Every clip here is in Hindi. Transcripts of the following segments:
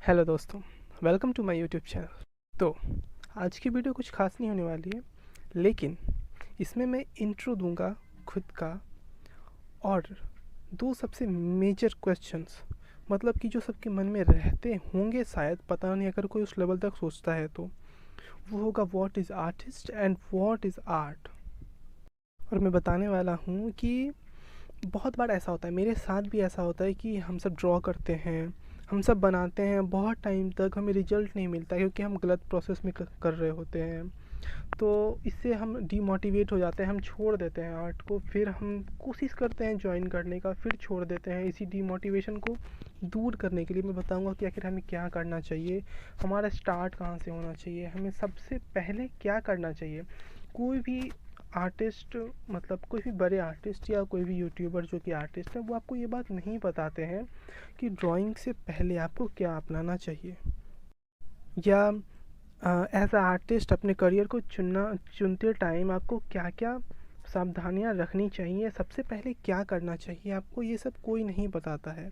हेलो दोस्तों, welcome to my YouTube channel. तो आज की वीडियो कुछ खास नहीं होने वाली है, लेकिन इसमें मैं इंट्रो दूंगा खुद का और दो सबसे मेजर क्वेश्चंस, मतलब कि जो सबके मन में रहते होंगे, शायद पता नहीं अगर कोई उस लेवल तक सोचता है तो वो होगा what is artist and what is art. और मैं बताने वाला हूँ कि बहुत बार ऐसा होता है, मेरे साथ भी ऐसा होता है कि हम सब ड्रॉ करते हैं, हम सब बनाते हैं, बहुत टाइम तक हमें रिजल्ट नहीं मिलता क्योंकि हम गलत प्रोसेस में कर रहे होते हैं। तो इससे हम डीमोटिवेट हो जाते हैं, हम छोड़ देते हैं आर्ट को, फिर हम कोशिश करते हैं ज्वाइन करने का, फिर छोड़ देते हैं। इसी डीमोटिवेशन को दूर करने के लिए मैं बताऊंगा कि आखिर हमें क्या करना चाहिए, हमारा स्टार्ट कहाँ से होना चाहिए, हमें सबसे पहले क्या करना चाहिए। कोई भी आर्टिस्ट, मतलब कोई भी बड़े आर्टिस्ट या कोई भी यूट्यूबर जो कि आर्टिस्ट है, वो आपको ये बात नहीं बताते हैं कि ड्राइंग से पहले आपको क्या अपनाना चाहिए, या एज अ आर्टिस्ट अपने करियर को चुनते टाइम आपको क्या क्या सावधानियां रखनी चाहिए, सबसे पहले क्या करना चाहिए आपको, ये सब कोई नहीं बताता है।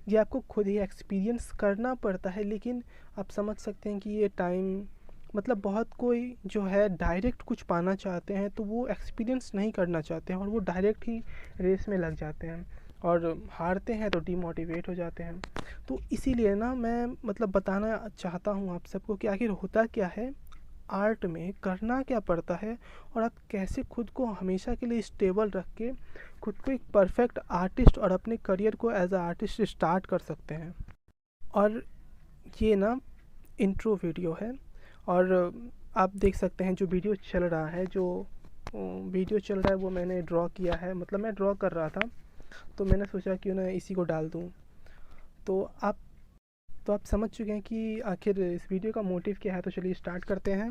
ये आपको खुद ही एक्सपीरियंस करना पड़ता है। लेकिन आप समझ सकते हैं कि ये टाइम, मतलब बहुत कोई जो है डायरेक्ट कुछ पाना चाहते हैं तो वो एक्सपीरियंस नहीं करना चाहते हैं और वो डायरेक्ट ही रेस में लग जाते हैं और हारते हैं तो डीमोटिवेट हो जाते हैं। तो इसीलिए ना मैं मतलब बताना चाहता हूँ आप सबको कि आखिर होता क्या है आर्ट में, करना क्या पड़ता है, और आप कैसे खुद को हमेशा के लिए स्टेबल रख के खुद को एक परफेक्ट आर्टिस्ट और अपने करियर को एज अ आर्टिस्ट स्टार्ट कर सकते हैं। और ये ना इंट्रो वीडियो है, और आप देख सकते हैं जो वीडियो चल रहा है, जो वीडियो चल रहा है वो मैंने ड्रॉ किया है, मतलब मैं ड्रॉ कर रहा था तो मैंने सोचा क्यों ना इसी को डाल दूँ। तो आप समझ चुके हैं कि आखिर इस वीडियो का मोटिव क्या है। तो चलिए स्टार्ट करते हैं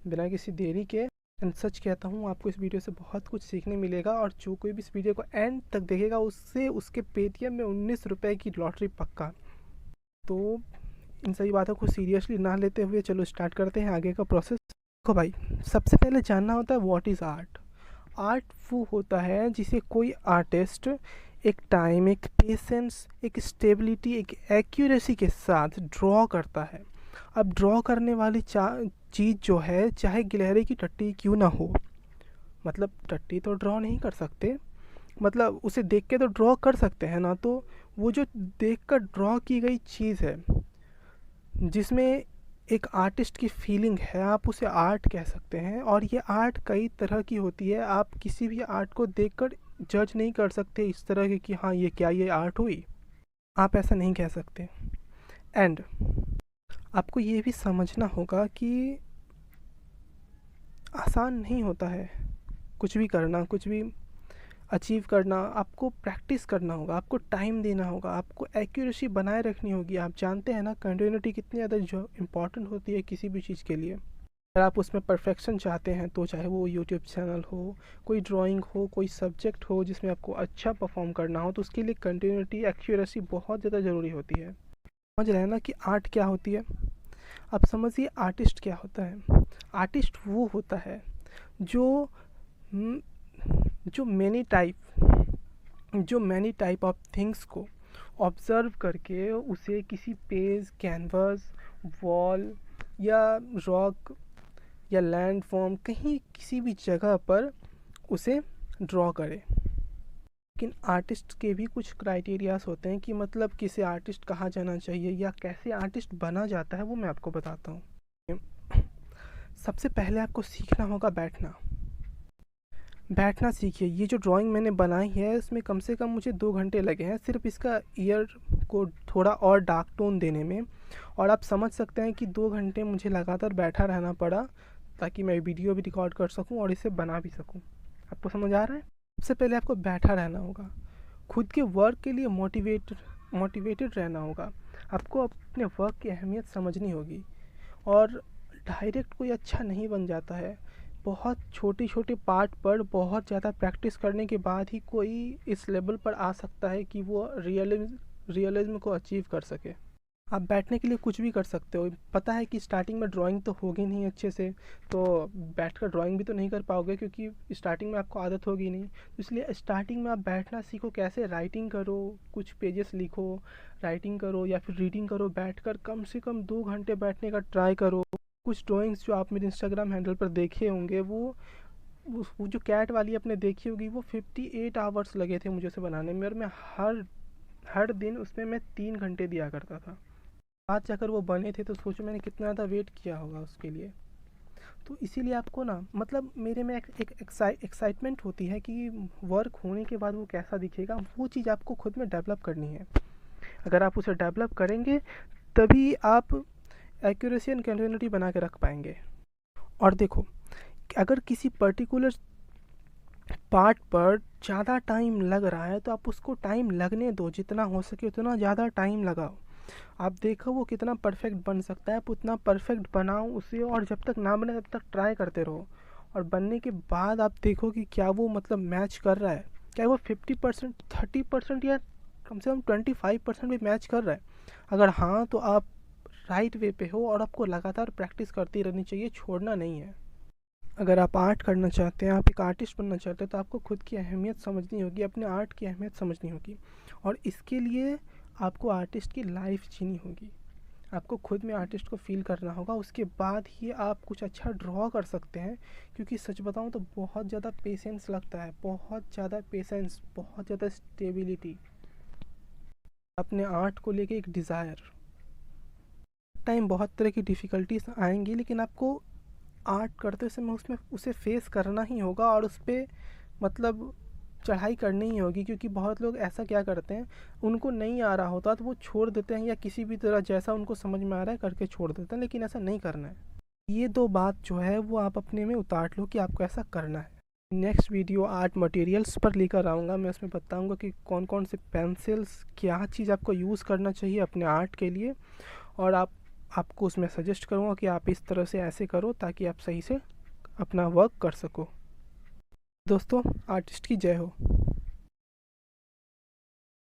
बिना किसी देरी के। एंड सच कहता हूँ, आपको इस वीडियो से बहुत कुछ सीखने मिलेगा, और जो कोई भी इस वीडियो को एंड तक देखेगा उससे उसके पेटीएम में 19 रुपये की लॉटरी पक्का। तो इन सभी बातों को सीरियसली ना लेते हुए चलो स्टार्ट करते हैं आगे का प्रोसेस। देखो भाई, सबसे पहले जानना होता है व्हाट इज़ आर्ट। आर्ट वो होता है जिसे कोई आर्टिस्ट एक टाइम, एक पेशेंस, एक स्टेबिलिटी, एक एक्यूरेसी के साथ ड्रॉ करता है। अब ड्रॉ करने वाली चीज़ जो है, चाहे गिलहरी की टट्टी क्यों ना हो, मतलब टट्टी तो ड्रॉ नहीं कर सकते, मतलब उसे देख के तो ड्रॉ कर सकते हैं ना। तो वो जो देख कर ड्रॉ की गई चीज़ है, जिसमें एक आर्टिस्ट की फीलिंग है, आप उसे आर्ट कह सकते हैं। और ये आर्ट कई तरह की होती है, आप किसी भी आर्ट को देखकर जज नहीं कर सकते इस तरह के कि हाँ ये क्या, ये आर्ट हुई, आप ऐसा नहीं कह सकते। एंड आपको ये भी समझना होगा कि आसान नहीं होता है कुछ भी करना, कुछ भी अचीव करना। आपको प्रैक्टिस करना होगा, आपको टाइम देना होगा, आपको एक्यूरेसी बनाए रखनी होगी। आप जानते हैं ना कंटिन्यूटी कितनी ज़्यादा जो इम्पॉर्टेंट होती है किसी भी चीज़ के लिए। अगर आप उसमें परफेक्शन चाहते हैं तो चाहे वो यूट्यूब चैनल हो, कोई ड्राइंग हो, कोई सब्जेक्ट हो जिसमें आपको अच्छा परफॉर्म करना हो, तो उसके लिए कंटिन्यूटी, एक्यूरेसी बहुत ज़्यादा ज़रूरी होती है। समझ रहे हैं ना कि आर्ट क्या होती है। अब समझिए आर्टिस्ट क्या होता है। आर्टिस्ट वो होता है जो जो मैनी टाइप ऑफ थिंग्स को ऑब्ज़र्व करके उसे किसी पेज, कैनवास, वॉल या रॉक या लैंड फॉर्म, कहीं किसी भी जगह पर उसे ड्रॉ करे। लेकिन आर्टिस्ट के भी कुछ क्राइटेरियाज होते हैं कि मतलब किसे आर्टिस्ट कहा जाना चाहिए या कैसे आर्टिस्ट बना जाता है, वो मैं आपको बताता हूँ। सबसे पहले आपको सीखना होगा बैठना सीखिए। ये जो ड्राइंग मैंने बनाई है इसमें कम से कम मुझे 2 घंटे लगे हैं सिर्फ इसका ईयर को थोड़ा और डार्क टोन देने में। और आप समझ सकते हैं कि 2 घंटे मुझे लगातार बैठा रहना पड़ा ताकि मैं वीडियो भी रिकॉर्ड कर सकूं और इसे बना भी सकूं। आपको समझ आ रहा है। सबसे पहले आपको बैठा रहना होगा, खुद के वर्क के लिए मोटिवेटेड रहना होगा। आपको अपने वर्क की अहमियत समझनी होगी। और डायरेक्ट कोई अच्छा नहीं बन जाता है, बहुत छोटे छोटे पार्ट पर बहुत ज़्यादा प्रैक्टिस करने के बाद ही कोई इस लेवल पर आ सकता है कि वो रियलिज्म को अचीव कर सके। आप बैठने के लिए कुछ भी कर सकते हो। पता है कि स्टार्टिंग में ड्राइंग तो होगी नहीं अच्छे से, तो बैठकर ड्राइंग भी तो नहीं कर पाओगे क्योंकि स्टार्टिंग में आपको आदत होगी नहीं। तो इसलिए स्टार्टिंग में आप बैठना सीखो, कैसे राइटिंग करो, कुछ पेजेस लिखो, राइटिंग करो या फिर रीडिंग करो। बैठकर कम से कम 2 घंटे बैठने का ट्राई करो। कुछ ड्राइंग्स जो आप मेरे इंस्टाग्राम हैंडल पर देखे होंगे, वो जो कैट वाली आपने देखी होगी, वो 58 आवर्स लगे थे मुझे उसे बनाने में, और मैं हर हर दिन उसमें मैं 3 घंटे दिया करता था। आज जाकर वो बने थे, तो सोचो मैंने कितना ज़्यादा वेट किया होगा उसके लिए। तो इसीलिए आपको ना, मतलब मेरे में एक एक्साइटमेंट होती है कि वर्क होने के बाद वो कैसा दिखेगा, वो चीज़ आपको खुद में डेवलप करनी है। अगर आप उसे डेवलप करेंगे तभी आप एक्यूरेसी एंड कंटिन्यूटी बना के रख पाएंगे। और देखो, अगर किसी पर्टिकुलर पार्ट पर ज़्यादा टाइम लग रहा है तो आप उसको टाइम लगने दो, जितना हो सके उतना ज़्यादा टाइम लगाओ। आप देखो वो कितना परफेक्ट बन सकता है, आप उतना परफेक्ट बनाओ उसे, और जब तक ना बने तब तक ट्राई करते रहो। और बनने के बाद आप देखो कि क्या वो मतलब मैच कर रहा है, क्या वो 50%, 30% या कम से कम 25% भी मैच कर रहा है। अगर हाँ, तो आप राइट वे पे हो, और आपको लगातार प्रैक्टिस करती रहनी चाहिए, छोड़ना नहीं है। अगर आप आर्ट करना चाहते हैं, आप एक आर्टिस्ट बनना चाहते हैं, तो आपको खुद की अहमियत समझनी होगी, अपने आर्ट की अहमियत समझनी होगी। और इसके लिए आपको आर्टिस्ट की लाइफ जीनी होगी। आपको खुद में आर्टिस्ट को फील करना होगा, उसके बाद ही आप कुछ अच्छा ड्रॉ कर सकते हैं। क्योंकि सच बताऊं तो बहुत ज़्यादा पेशेंस लगता है, बहुत ज़्यादा पेशेंस, बहुत ज़्यादा स्टेबिलिटी, अपने आर्ट को लेके एक डिज़ायर। टाइम बहुत तरह की डिफ़िकल्टीज आएंगी, लेकिन आपको आर्ट करते समय उसमें उसे फेस करना ही होगा, और उस पर मतलब चढ़ाई करनी ही होगी। क्योंकि बहुत लोग ऐसा क्या करते हैं, उनको नहीं आ रहा होता तो वो छोड़ देते हैं, या किसी भी तरह जैसा उनको समझ में आ रहा है करके छोड़ देते हैं, लेकिन ऐसा नहीं करना है। ये 2 बात जो है वो आप अपने में उतार लो कि आपको ऐसा करना है। नेक्स्ट वीडियो आर्ट मटेरियल्स पर लेकर आऊँगा। मैं उसमें बताऊँगा कि कौन कौन से पेंसिल्स, क्या चीज़ आपको यूज़ करना चाहिए अपने आर्ट के लिए, और आपको उसमें सजेस्ट करूँगा कि आप इस तरह से ऐसे करो ताकि आप सही से अपना वर्क कर सको। दोस्तों, आर्टिस्ट की जय हो।